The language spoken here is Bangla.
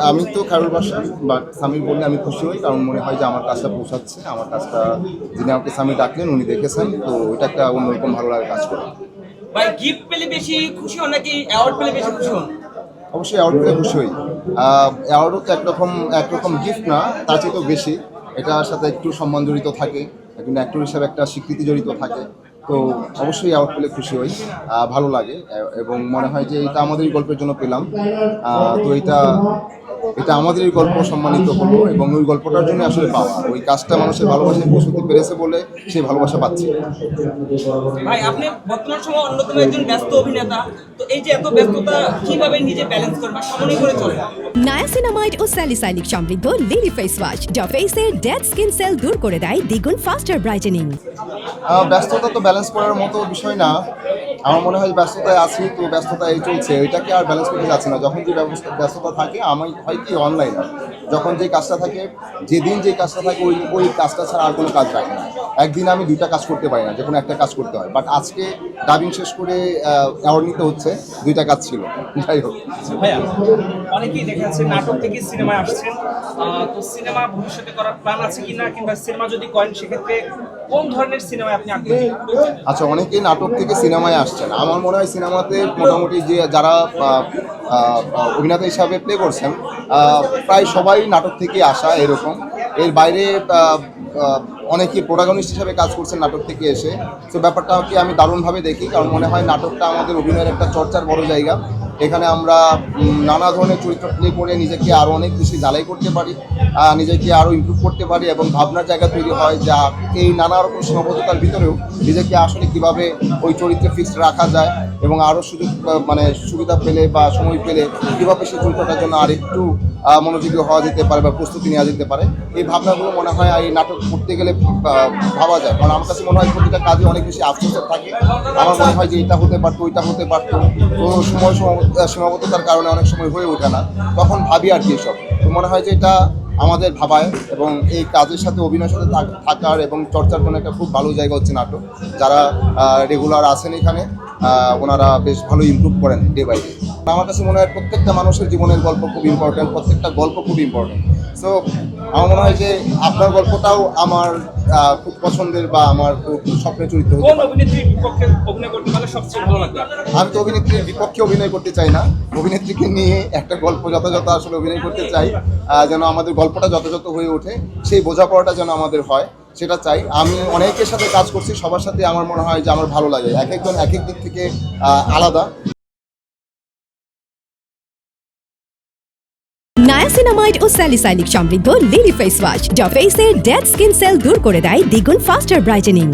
আমি তো কারোর বাসা বা স্বামীর বললে আমি খুশি হই, কারণ মনে হয় যে আমার কাজটা পৌঁছাচ্ছে। আমার কাজটা যিনি আমাকে স্বামী ডাকলেন উনি দেখেছেন, তো ওইটা একটা অন্যরকম ভালো লাগে কাজ করে। ভাই গিফট পেলে বেশি খুশি হন নাকি অ্যাওয়ার্ড পেলে বেশি খুশি হন? অবশ্যই অ্যাওয়ার্ড পেলে খুশি হই। অ্যাওয়ার্ডও তো একরকম গিফট না, তার চেয়ে বেশি। এটার সাথে একটু সম্মান জড়িত থাকে, একজন অ্যাক্টর হিসাবে একটা স্বীকৃতি জড়িত থাকে। তো অবশ্যই অ্যাওয়ার্ড পেলে খুশি হই, ভালো লাগে এবং মনে হয় যে এটা আমাদেরই গল্পের জন্য পেলাম। তো এটা এটা আমাদেরই গল্প সম্মানিত হলো এবং ওই গল্পটার জন্য আসলে পাওয়া, ওই কাজটা মানুষের ভালোবাসায় পৌঁছতে পেরেছে বলে সেই ভালোবাসা পাচ্ছি। ভাই আপনি বর্তমান সময় অন্যতম একজন ব্যস্ত অভিনেতা, তো এই যে এত ব্যস্ততা কিভাবে নিজে ব্যালেন্স করেন বা সমন্বয় করে চলেন? নায়াসিনামাইড ও স্যালিসাইলিক সমৃদ্ধ লিলি ফেস ওয়াশ যা ফেসের ডেড স্কিন সেল দূর করে দেয় দ্বিগুণ ফাস্টার ব্রাইটেনিং। ব্যস্ততা তো ব্যালেন্স করার মতো বিষয় না। আমার মনে হয় ব্যস্ততায় আছি, তো ব্যস্ততায় চলছে, ওইটাকে আর ব্যালেন্স করতে যাচ্ছি না। যখন যে ব্যস্ততা থাকে আমি হয় কি অনলাইন, যখন যে কাজটা থাকে, যেদিন যে কাজটা থাকে ওই কাজটা ছাড়া আর কোনো কাজ রাখে না। একদিন আমি দুইটা কাজ করতে পারি না, যে কোনো একটা কাজ করতে হয়। বাট আজকে ডাবিং শেষ করে অ্যাওয়ার্ড নিতে হচ্ছে, দুইটা কাজ ছিল। যাই হোক, ভাইয়া অনেকেই দেখা যাচ্ছে নাটক থেকে সিনেমায় আসছেন, তো সিনেমা ভবিষ্যতে করার প্ল্যান আছে কিনা, কিংবা সিনেমা যদি করেন সেক্ষেত্রে কোন ধরনের সিনেমায় আপনি আগ্রহী? আচ্ছা, অনেকেই নাটক থেকে সিনেমায় আসছেন। আমার মনে হয় সিনেমাতে মোটামুটি যে যারা অভিনেতা হিসাবে প্লে করছেন, প্রায় সবাই নাটক থেকে আসা এরকম। এর বাইরে অনেকেই প্রোটাগনিস্ট হিসাবে কাজ করছেন নাটক থেকে এসে। তো ব্যাপারটাকে আমি দারুণভাবে দেখি, কারণ মনে হয় নাটকটা আমাদের অভিনয়ের একটা চর্চার বড় জায়গা। এখানে আমরা নানা ধরনের চরিত্র প্লে করে নিজেকে আরও অনেক বেশি ঝালাই করতে পারি, নিজেকে আরও ইমপ্রুভ করতে পারি এবং ভাবনার জায়গা তৈরি হয় যা এই নানা রকম সীমাবদ্ধতার ভিতরেও নিজেকে আসলে কীভাবে ওই চরিত্রে ফিক্সড রাখা যায় এবং আরও সুযোগ মানে সুবিধা পেলে বা সময় পেলে কীভাবে সেই চরিত্রটার জন্য আর একটু মনোযোগী হওয়া যেতে পারে বা প্রস্তুতি নেওয়া যেতে পারে। এই ভাবনাগুলো মনে হয় এই নাটক করতে গেলে ভাবা যায়, কারণ আমার কাছে মনে হয় প্রতিটা কাজে অনেক বেশি আফসোসের থাকে। আমার মনে হয় যে এটা হতে পারতো, ওইটা হতে পারতো, তো সীমাবদ্ধতার কারণে অনেক সময় হয়ে ওঠে না, তখন ভাবি আর কি এসব। তো মনে হয় যে এটা আমাদের ভাবায় এবং এই কাজের সাথে অভিনয়ের সাথে থাকার এবং চর্চার জন্য একটা খুব ভালো জায়গা হচ্ছে নাটক। যারা রেগুলার আছেন এখানে, ওনারা বেশ ভালো ইমপ্রুভ করেন ডে বাই ডে। আমার কাছে মনে হয় প্রত্যেকটা মানুষের জীবনের গল্প খুব ইম্পর্টেন্ট, প্রত্যেকটা গল্প খুব ইম্পর্টেন্ট। সো আমার মনে হয় যে আপনার গল্পটাও আমার খুব পছন্দের বা আমার খুব স্বপ্নের চরিত্র হতে পারে। অভিনেত্রীর বিপক্ষে অভিনয় করতে পারলে সবচেয়ে ভালো লাগবে? আমি তো অভিনেত্রীর বিপক্ষে অভিনয় করতে চাই না, অভিনেত্রীকে নিয়ে একটা গল্প যথাযথ আসলে অভিনয় করতে চাই, যেন আমাদের গল্পটা যথাযথ হয়ে ওঠে, সেই বোঝাপড়াটা যেন আমাদের হয়, সেটা চাই। আমি অনেকের সাথে কাজ করছি, সবার সাথে আমার মনে হয় যে আমার ভালো লাগে, এক একজন এক এক দিক থেকে আলাদা। নায়াসিনামাইড ও স্যালিসাইলিক সমৃদ্ধ লিলি ফেস ওয়াশ যা ফেসের ডেড স্কিন সেল দূর করে দেয় দ্বিগুণ ফাস্টার ব্রাইটেনিং।